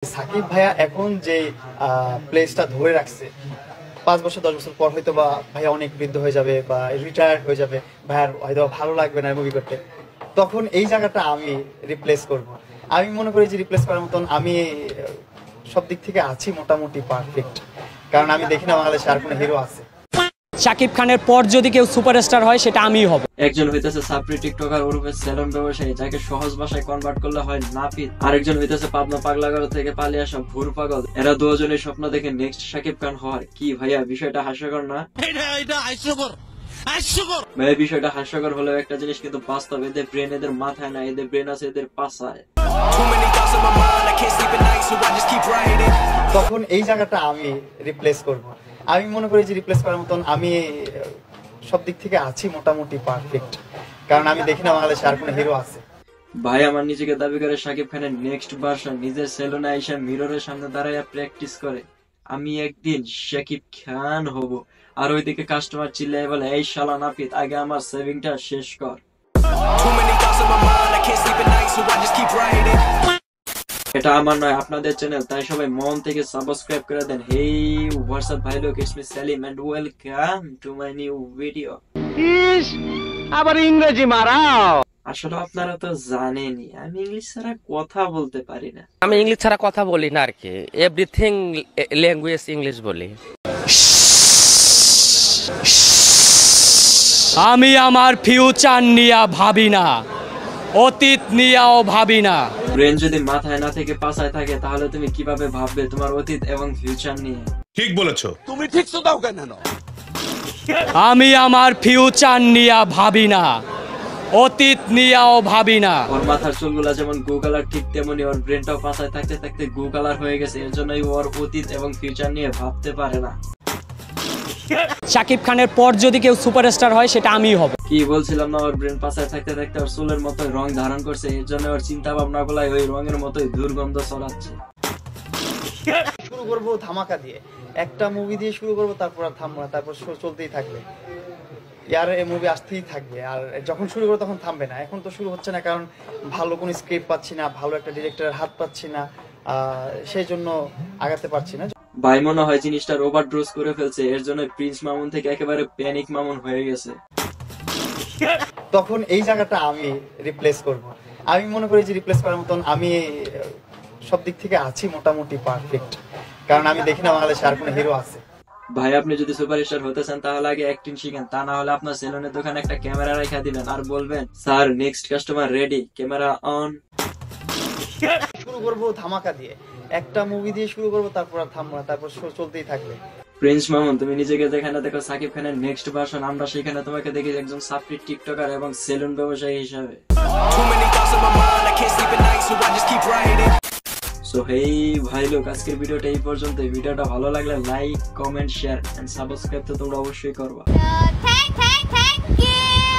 সাকিব ভাইয়া এখন যে প্লেসটা ধরে রাখছে 5 বছর 10 বছর পর হয়তো বা ভাইয়া অনেক বৃদ্ধ হয়ে যাবে বা রিটায়ার্ড হয়ে যাবে, ভাইয়ার হয়তো ভালো লাগবে না মুভি করতে, তখন এই জায়গাটা আমি রিপ্লেস করব। আমি মনে করি যে রিপ্লেস করার মতন আমি সব দিক থেকে আছি মোটামুটি পারফেক্ট, কারণ আমি দেখি না বাংলাদেশে আর কোনো হিরো আছে। শাকিব খানের পর যদি কেউ সুপারস্টার হয় সেটা আমিই হব। একজন হইতেছে সাপ্রি টিকটকার ওরফে সেলুন ব্যবসায়ী, যাকে সহজ ভাষায় কনভার্ট করলে হয় নাপিত। আরেকজন হইতেছে পাবনা পাগলাগারো থেকে পালিয়ে আসা ভুর পাগল। এরা দুজনের স্বপ্ন দেখে নেক্সট শাকিব খান হওয়ার। কি ভাইয়া বিষয়টা হাস্যকর না? ভাইয়া বিষয়টা হাস্যকর হলেও একটা জিনিস কিন্তু বাস্তব, এদের ব্রেন এদের মাথায় না, এদের ব্রেন আছে এদের পাছায়। তখন এই জায়গাটা আমি রিপ্লেস করব। আমি মনে করি যে রিপ্লেস করার মতন আমি সব দিক থেকে আছি মোটামুটি পারফেক্ট, কারণ আমি দেখি না বাংলাদেশে আর কোনো হিরো আছে। ভাই আমার নিজেকে দাবি করে শাকিব খানের নেক্সট ভার্সন নিজের সেলুনে আইসা মিররের সামনে দাঁড়াইয়া প্র্যাকটিস করে আমি একদিন শাকিব খান হব। আর ওইদিকে কাস্টমার চিল্লাই বলে, এই শালা নাপিত, আগে আমার সেভিংটা শেষ কর। এটা আমার নয়, আপনাদের চ্যানেল, তাই সবাই মন থেকে সাবস্ক্রাইব করে দেন। হেই হোয়াটসঅ্যাপ ভাই লোক, it's me Selim and welcome to my new video. আবার ইংরেজি মারাও। আসলে আপনারা তো জানেনই আমি ইংলিশ ছাড়া কথা বলতে পারি না। আমি ইংলিশ ছাড়া কথা বলি না আর কি, এভরিথিং ল্যাঙ্গুয়েজ ইংলিশ বলি। আমি আমার ফিউচার নিয়ে ভাবি না, অতীত নিয়েও ভাবি না। ব্রেন যদি মাথায় না থেকে পাছায় থাকে, তাহলে তুমি কিভাবে ভাববে তোমার অতীত এবং ফিউচার নিয়ে? ঠিক বলেছো তুমি ঠিক তো দাও কেন? আমি আমার ফিউচার নিয়ে ভাবি না, অতীত নিয়েও ভাবি না। ওর মাথার চুলগুলা যেমন গো কালার, ঠিক তেমনি ওর ব্রেনটাও পাছায় থাকতে থাকতে গো কালার হয়ে গেছে। এর জন্যই ওর অতীত এবং ফিউচার নিয়ে ভাবতে পারে না। শাকিব খানের পর যদি কেউ সুপারস্টার হয় সেটা আমিই হব। কি বলছিলাম না, ওর ব্রেন পাছায় থাকতে থাকতে ওর চুলের মতো রং ধারণ করছে। এর জন্য ওর চিন্তা ভাবনা গুলাই ওই রঙের মতোই দুর্গন্ধ ছড়াচ্ছে। শুরু করব ধামাকা দিয়ে, একটা মুভি দিয়ে শুরু করব, তারপর আর থামবো না, তারপর চলতেই থাকবে। আর এই মুভি আসতেই থাকবে, আর যখন শুরু করবো তখন থামবে না। এখন তো শুরু হচ্ছে না, কারণ ভালো কোনো স্ক্রিপ্ট পাচ্ছি না, ভালো একটা ডিরেক্টরের হাত পাচ্ছি না, সেই জন্য আগাতে পারছি না। ভাই মনে হয় জিনিসটার ওভারডোজ করে ফেলছে, এর জন্য প্রিন্স মামুন থেকে একেবারে প্যানিক মামুন হয়ে গেছে। তখন এই জায়গাটা আমি রিপ্লেস করব। আমি মনে করি যে রিপ্লেস করার মতন আমি সব দিক থেকে আছি মোটামুটি পারফেক্ট, কারণ আমি দেখি না বাংলাদেশে আর কোনো হিরো আছে। ভাই আপনি যদি সুপারস্টার হতে চান তাহলে আগে অ্যাক্টিং শিখেন, তা না হলে আপনার সেলুনের দোকানে একটা ক্যামেরা রেখে দিবেন আর বলবেন, sir next customer ready, camera on. শুরু করব ধামাকা দিয়ে, একটা মুভি দিয়ে শুরু করব, তারপর আর থামবো না, তারপর চলতেই থাকবে। প্রিন্স মামুন, তুমি নিজেকে যেখানে দেখো সাকিব খানের নেক্সট ভার্সন, আমরা সেখানে তোমাকে দেখি একজন সাপ্রি টিকটকার এবং সেলুন ব্যবসায়ী হিসাবে। সো হেই ভাই লোক, আজকের ভিডিওটা এই পর্যন্ত। ভিডিওটা ভালো লাগলে like, comment, share and subscribe তো তোমরা অবশ্যই করবা। Thank you.